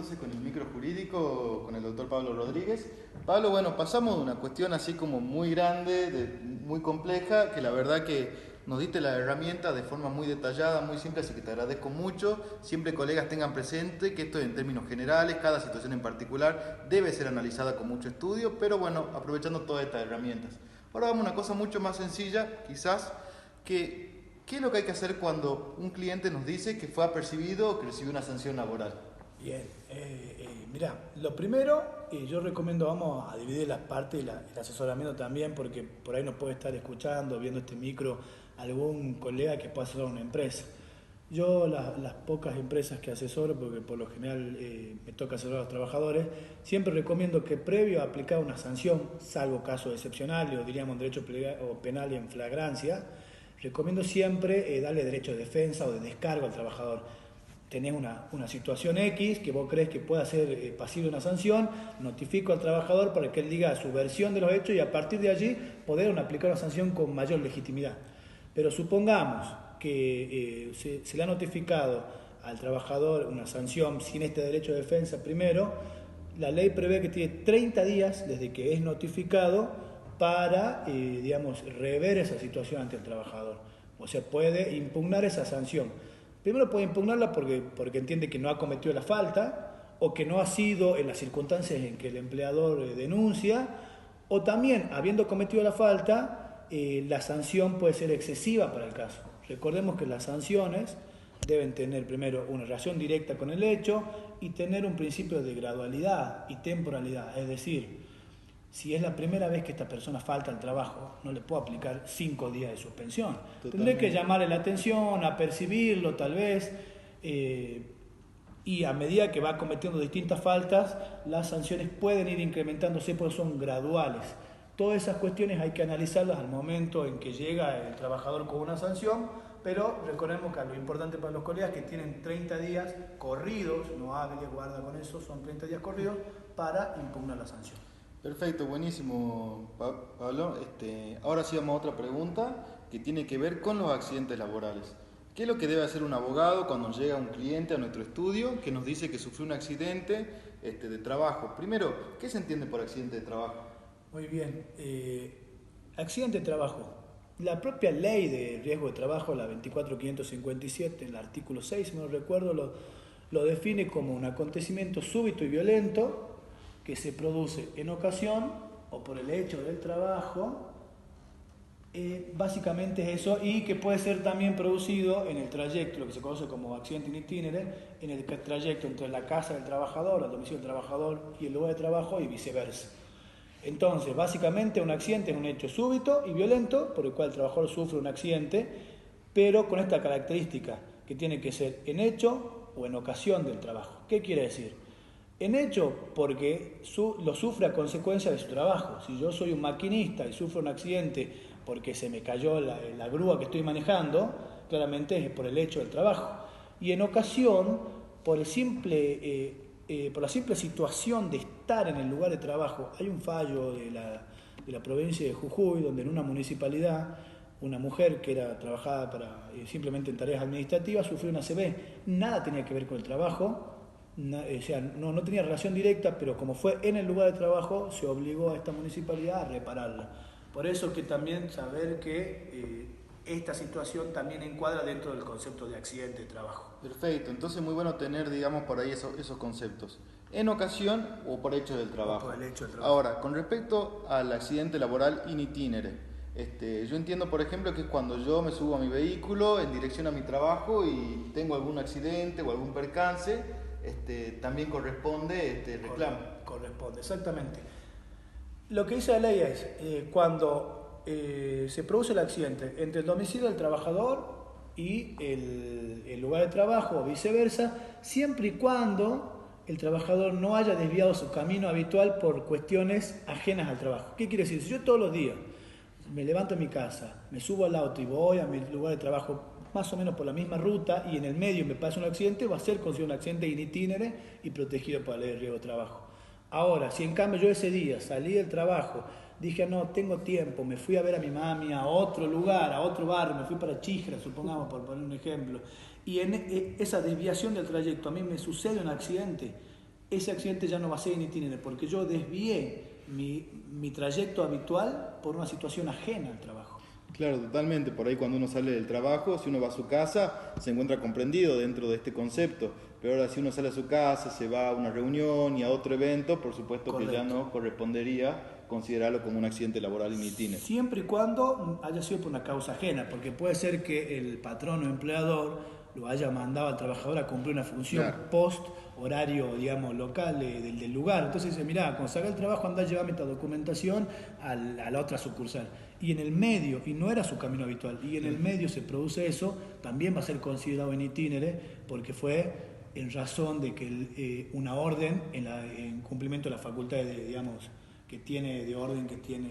entonces con el micro jurídico, con el doctor Pablo Rodríguez. Pablo, bueno, pasamos de una cuestión así como muy grande, muy compleja, que la verdad que nos diste la herramienta de forma muy detallada, muy simple, así que te agradezco mucho. Siempre, colegas, tengan presente que esto es en términos generales, cada situación en particular debe ser analizada con mucho estudio, pero bueno, aprovechando todas estas herramientas. Ahora vamos a una cosa mucho más sencilla, quizás, ¿qué es lo que hay que hacer cuando un cliente nos dice que fue apercibido o que recibió una sanción laboral? Bien, mirá, lo primero, yo recomiendo, vamos a dividir la parte y el asesoramiento también, porque por ahí nos puede estar escuchando, viendo este micro, algún colega que pueda asesorar una empresa. Yo las pocas empresas que asesoro, porque por lo general me toca asesorar a los trabajadores, siempre recomiendo que previo a aplicar una sanción, salvo casos excepcionales o diríamos derecho penal y en flagrancia, recomiendo siempre darle derecho de defensa o de descargo al trabajador. Tenés una situación X que vos crees que pueda ser pasible de una sanción, notifico al trabajador para que él diga su versión de los hechos y a partir de allí poder aplicar una sanción con mayor legitimidad. Pero supongamos que se le ha notificado al trabajador una sanción sin este derecho de defensa primero, la ley prevé que tiene 30 días desde que es notificado para, digamos, rever esa situación ante el trabajador. O sea, puede impugnar esa sanción. Primero puede impugnarla porque entiende que no ha cometido la falta o que no ha sido en las circunstancias en que el empleador denuncia, o también, habiendo cometido la falta, la sanción puede ser excesiva para el caso. Recordemos que las sanciones deben tener primero una relación directa con el hecho y tener un principio de gradualidad y temporalidad, es decir, si es la primera vez que esta persona falta al trabajo, no le puedo aplicar 5 días de suspensión. Tendré que llamarle la atención, apercibirlo tal vez, y a medida que va cometiendo distintas faltas, las sanciones pueden ir incrementándose porque son graduales. Todas esas cuestiones hay que analizarlas al momento en que llega el trabajador con una sanción, pero recordemos que lo importante para los colegas es que tienen 30 días corridos, no hable guarda con eso, son 30 días corridos para impugnar la sanción. Perfecto, buenísimo, Pablo. Ahora sí vamos a otra pregunta que tiene que ver con los accidentes laborales. ¿Qué es lo que debe hacer un abogado cuando llega un cliente a nuestro estudio que nos dice que sufrió un accidente de trabajo? Primero, ¿qué se entiende por accidente de trabajo? Muy bien. Accidente de trabajo. La propia ley de riesgo de trabajo, la 24557, el artículo 6, si no recuerdo, lo define como un acontecimiento súbito y violento que se produce en ocasión o por el hecho del trabajo, básicamente es eso, y que puede ser también producido en el trayecto, lo que se conoce como accidente in itinere, en el trayecto entre la casa del trabajador, el domicilio del trabajador y el lugar de trabajo y viceversa. Entonces, básicamente un accidente es un hecho súbito y violento por el cual el trabajador sufre un accidente, pero con esta característica, que tiene que ser en hecho o en ocasión del trabajo. ¿Qué quiere decir? En hecho, porque lo sufre a consecuencia de su trabajo. Si yo soy un maquinista y sufro un accidente porque se me cayó la grúa que estoy manejando, claramente es por el hecho del trabajo. Y en ocasión, por la simple situación de estar en el lugar de trabajo. Hay un fallo de la provincia de Jujuy, donde en una municipalidad, una mujer que trabajaba simplemente en tareas administrativas sufrió una ACV. Nada tenía que ver con el trabajo. O sea, no tenía relación directa, pero como fue en el lugar de trabajo, se obligó a esta municipalidad a repararla. Por eso que también saber que esta situación también encuadra dentro del concepto de accidente de trabajo. Perfecto, entonces muy bueno tener, digamos, por ahí esos conceptos. En ocasión o por hecho del trabajo. Por el hecho del trabajo. Ahora, con respecto al accidente laboral in itinere, yo entiendo, por ejemplo, que es cuando yo me subo a mi vehículo en dirección a mi trabajo y tengo algún accidente o algún percance, también corresponde reclamo. Corresponde, exactamente. Lo que dice la ley es, cuando se produce el accidente entre el domicilio del trabajador y el lugar de trabajo o viceversa, siempre y cuando el trabajador no haya desviado su camino habitual por cuestiones ajenas al trabajo. ¿Qué quiere decir? Si yo todos los días me levanto en mi casa, me subo al auto y voy a mi lugar de trabajo más o menos por la misma ruta y en el medio me pasa un accidente, va a ser considerado un accidente in itinere y protegido por la ley de riesgo de trabajo. Ahora, si en cambio yo ese día salí del trabajo, dije, no, tengo tiempo, me fui a ver a mi mami a otro lugar, a otro barrio, me fui para Chijra, supongamos, por poner un ejemplo, y en esa desviación del trayecto a mí me sucede un accidente, ese accidente ya no va a ser en itinerario, porque yo desvié mi trayecto habitual por una situación ajena al trabajo. Claro, totalmente. Por ahí cuando uno sale del trabajo, si uno va a su casa, se encuentra comprendido dentro de este concepto. Pero ahora si uno sale a su casa, se va a una reunión y a otro evento, por supuesto Correcto. que ya no correspondería considerarlo como un accidente laboral in itinere. Siempre y cuando haya sido por una causa ajena, porque puede ser que el patrón o empleador lo haya mandado al trabajador a cumplir una función post horario, digamos, local del lugar. Entonces dice, mirá, cuando salga el trabajo anda a llevarme esta documentación a la otra sucursal. Y en el medio, y no era su camino habitual, y en el medio se produce eso, también va a ser considerado en itinere, porque fue en razón de que una orden en cumplimiento de las facultades, digamos, que tiene de orden que tiene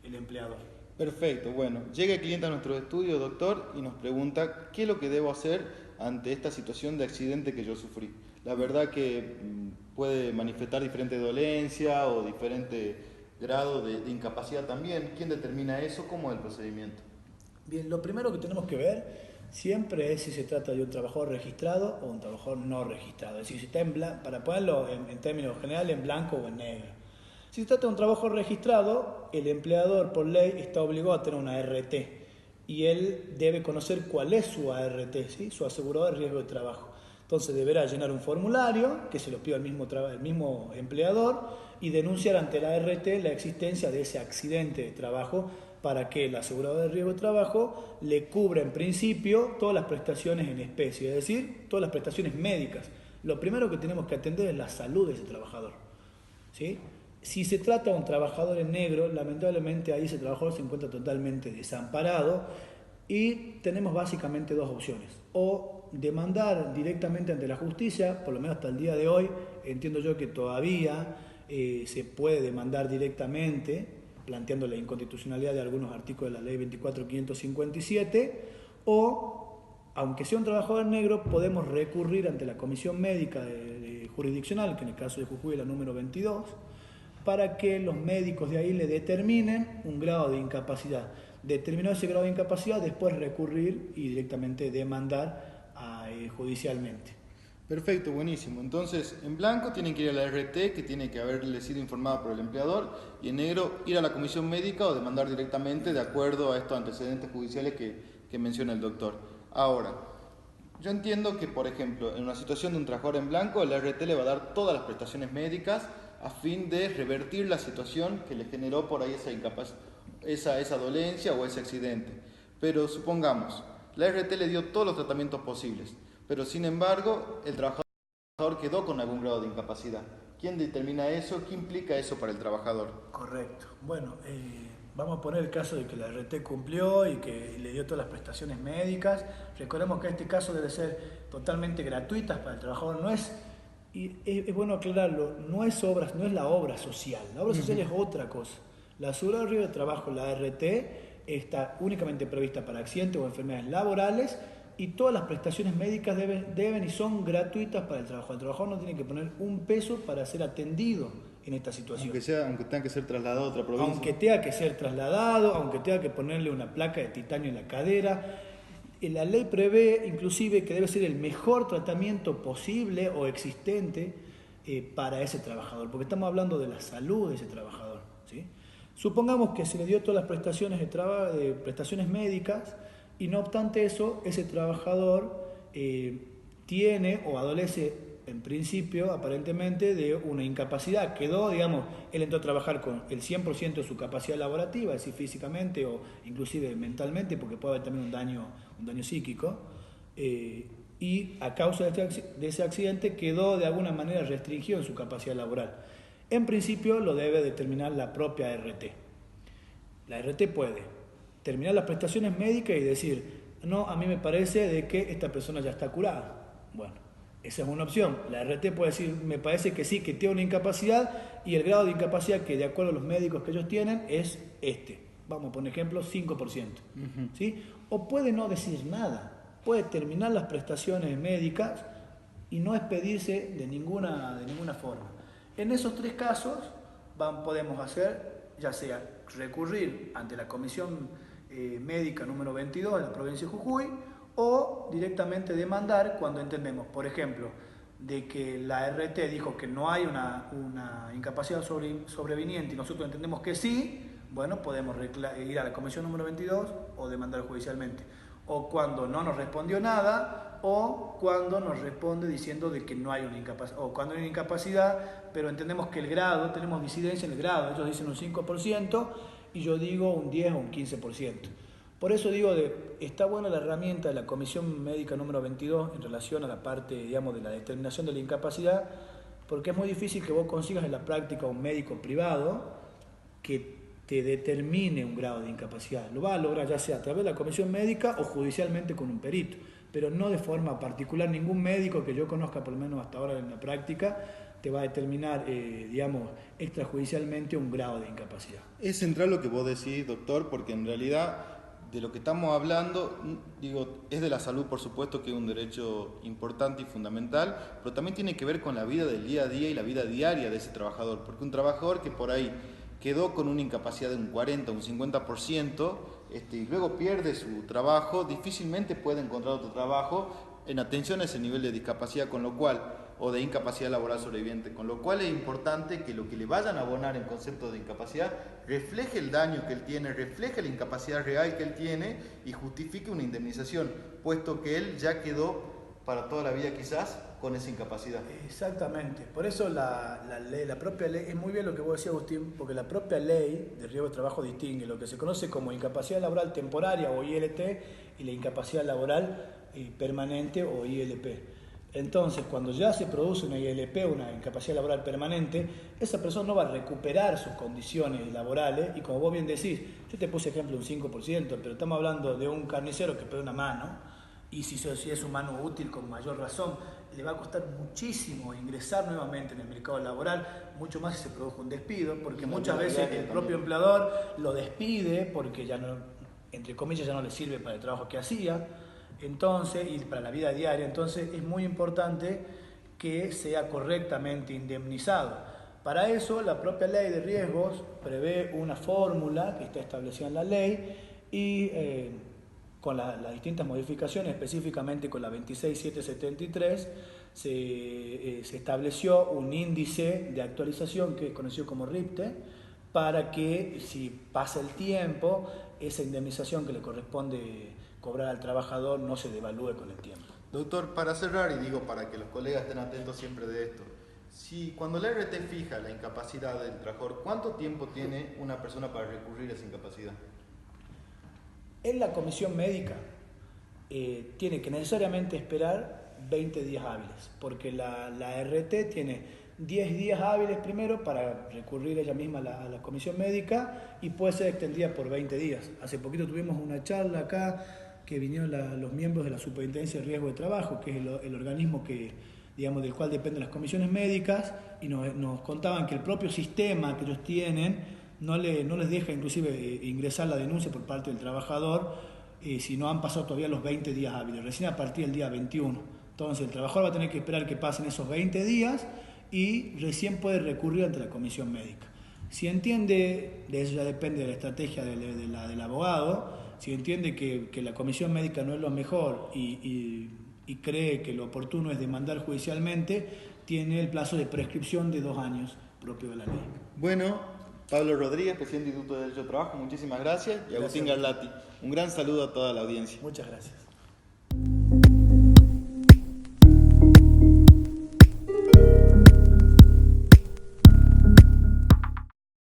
el empleador. Perfecto, bueno, llega el cliente a nuestro estudio, doctor, y nos pregunta qué es lo que debo hacer ante esta situación de accidente que yo sufrí. La verdad que puede manifestar diferente dolencia o diferente grado de incapacidad también. ¿Quién determina eso? ¿Cómo es el procedimiento? Bien, lo primero que tenemos que ver siempre es si se trata de un trabajador registrado o un trabajador no registrado. Es decir, si está para ponerlo en términos generales, en blanco o en negro. Si se trata de un trabajo registrado, el empleador por ley está obligado a tener una ART y él debe conocer cuál es su ART, ¿sí? Su asegurador de riesgo de trabajo. Entonces deberá llenar un formulario que se lo pida el mismo empleador y denunciar ante la ART la existencia de ese accidente de trabajo para que el asegurador de riesgo de trabajo le cubra en principio todas las prestaciones en especie, es decir, todas las prestaciones médicas. Lo primero que tenemos que atender es la salud de ese trabajador, ¿sí? Si se trata de un trabajador en negro, lamentablemente ahí ese trabajador se encuentra totalmente desamparado y tenemos básicamente dos opciones. O demandar directamente ante la justicia, por lo menos hasta el día de hoy, entiendo yo que todavía se puede demandar directamente, planteando la inconstitucionalidad de algunos artículos de la ley 24.557, o, aunque sea un trabajador negro, podemos recurrir ante la comisión médica jurisdiccional, que en el caso de Jujuy es la número 22, para que los médicos de ahí le determinen un grado de incapacidad. Determinado ese grado de incapacidad, después recurrir y directamente demandar judicialmente. Perfecto, buenísimo. Entonces, en blanco tienen que ir a la RT, que tiene que haberle sido informada por el empleador, y en negro ir a la comisión médica o demandar directamente de acuerdo a estos antecedentes judiciales que menciona el doctor. Ahora, yo entiendo que, por ejemplo, en una situación de un trabajador en blanco, la RT le va a dar todas las prestaciones médicas a fin de revertir la situación que le generó por ahí esa dolencia o ese accidente. Pero supongamos, la RT le dio todos los tratamientos posibles, pero sin embargo el trabajador quedó con algún grado de incapacidad. ¿Quién determina eso? ¿Qué implica eso para el trabajador? Correcto. Bueno, vamos a poner el caso de que la RT cumplió y que le dio todas las prestaciones médicas. Recordemos que este caso debe ser totalmente gratuitas para el trabajador. No es, y es bueno aclararlo, no es la obra social. La obra social es otra cosa. La aseguradora de riesgo de trabajo, la ART, está únicamente prevista para accidentes o enfermedades laborales y todas las prestaciones médicas deben y son gratuitas para el trabajador. El trabajador no tiene que poner un peso para ser atendido en esta situación. Aunque tenga que ser trasladado a otra provincia. Aunque tenga que ser trasladado, aunque tenga que ponerle una placa de titanio en la cadera. La ley prevé inclusive que debe ser el mejor tratamiento posible o existente para ese trabajador, porque estamos hablando de la salud de ese trabajador, ¿sí? Supongamos que se le dio todas las prestaciones de prestaciones médicas y no obstante eso, ese trabajador tiene o adolece en principio, aparentemente, de una incapacidad. Quedó, digamos, él entró a trabajar con el 100% de su capacidad laborativa, es decir, físicamente o inclusive mentalmente, porque puede haber también un daño psíquico, y a causa de ese accidente quedó de alguna manera restringido en su capacidad laboral. En principio lo debe determinar la propia RT. La RT puede terminar las prestaciones médicas y decir, no, a mí me parece de que esta persona ya está curada. Bueno, esa es una opción. La RT puede decir, me parece que sí, que tiene una incapacidad y el grado de incapacidad que de acuerdo a los médicos que ellos tienen es este. Vamos a poner ejemplo, 5%. ¿Sí? O puede no decir nada. Puede terminar las prestaciones médicas y no expedirse de ninguna forma. En esos tres casos podemos hacer, ya sea recurrir ante la Comisión Médica número 22 de la provincia de Jujuy o directamente demandar cuando entendemos, por ejemplo, de que la RT dijo que no hay una incapacidad sobreviniente y nosotros entendemos que sí, bueno, podemos ir a la comisión número 22 o demandar judicialmente. O cuando no nos respondió nada, o cuando nos responde diciendo de que no hay una incapacidad, o cuando hay una incapacidad, pero entendemos que el grado, tenemos disidencia en el grado, ellos dicen un 5% y yo digo un 10 o un 15%. Por eso digo, está buena la herramienta de la Comisión Médica número 22 en relación a la parte, digamos, de la determinación de la incapacidad, porque es muy difícil que vos consigas en la práctica un médico privado que te determine un grado de incapacidad. Lo va a lograr ya sea a través de la comisión médica o judicialmente con un perito, pero no de forma particular. Ningún médico que yo conozca, por lo menos hasta ahora en la práctica, te va a determinar, digamos, extrajudicialmente un grado de incapacidad. Es central lo que vos decís, doctor, porque en realidad de lo que estamos hablando, digo, es de la salud, por supuesto, que es un derecho importante y fundamental, pero también tiene que ver con la vida del día a día y la vida diaria de ese trabajador, porque un trabajador que por ahí quedó con una incapacidad de un 40 o un 50%, y luego pierde su trabajo, difícilmente puede encontrar otro trabajo en atención a ese nivel de discapacidad, con lo cual, o de incapacidad laboral sobreviviente, con lo cual es importante que lo que le vayan a abonar en concepto de incapacidad refleje el daño que él tiene, refleje la incapacidad real que él tiene y justifique una indemnización, puesto que él ya quedó para toda la vida quizás con esa incapacidad. Exactamente, por eso la ley, la propia ley, es muy bien lo que vos decías, Agustín, porque la propia ley de riesgo de trabajo distingue lo que se conoce como incapacidad laboral temporaria o ILT y la incapacidad laboral permanente o ILP. Entonces, cuando ya se produce una ILP, una incapacidad laboral permanente, esa persona no va a recuperar sus condiciones laborales y como vos bien decís, yo te puse ejemplo un 5%, pero estamos hablando de un carnicero que pierde una mano y si es un mano útil con mayor razón, le va a costar muchísimo ingresar nuevamente en el mercado laboral, mucho más si se produjo un despido, porque muchas veces el propio empleador lo despide porque ya no, entre comillas, ya no le sirve para el trabajo que hacía. Entonces, y para la vida diaria, entonces es muy importante que sea correctamente indemnizado. Para eso, la propia ley de riesgos prevé una fórmula que está establecida en la ley y con las distintas modificaciones, específicamente con la 26773, se estableció un índice de actualización que es conocido como RIPTE, para que si pasa el tiempo, esa indemnización que le corresponde cobrar al trabajador no se devalúe con el tiempo. Doctor, para cerrar, y digo para que los colegas estén atentos siempre de esto, si cuando la RT fija la incapacidad del trabajador, ¿cuánto tiempo tiene una persona para recurrir a esa incapacidad? En la comisión médica tiene que necesariamente esperar 20 días hábiles, porque la RT tiene 10 días hábiles primero para recurrir ella misma a la comisión médica y puede ser extendida por 20 días. Hace poquito tuvimos una charla acá que vinieron los miembros de la Superintendencia de Riesgo de Trabajo, que es el organismo que, digamos, del cual dependen las comisiones médicas, y nos contaban que el propio sistema que ellos tienen no les deja inclusive ingresar la denuncia por parte del trabajador si no han pasado todavía los 20 días hábiles, recién a partir del día 21. Entonces el trabajador va a tener que esperar que pasen esos 20 días y recién puede recurrir ante la comisión médica. Si entiende, de eso ya depende de la estrategia del abogado, si entiende que la comisión médica no es lo mejor y cree que lo oportuno es demandar judicialmente, tiene el plazo de prescripción de 2 años propio de la ley. Bueno, Pablo Rodríguez, presidente del Instituto de Derecho de Trabajo, muchísimas gracias. Y Agustín Garlati, un gran saludo a toda la audiencia. Muchas gracias.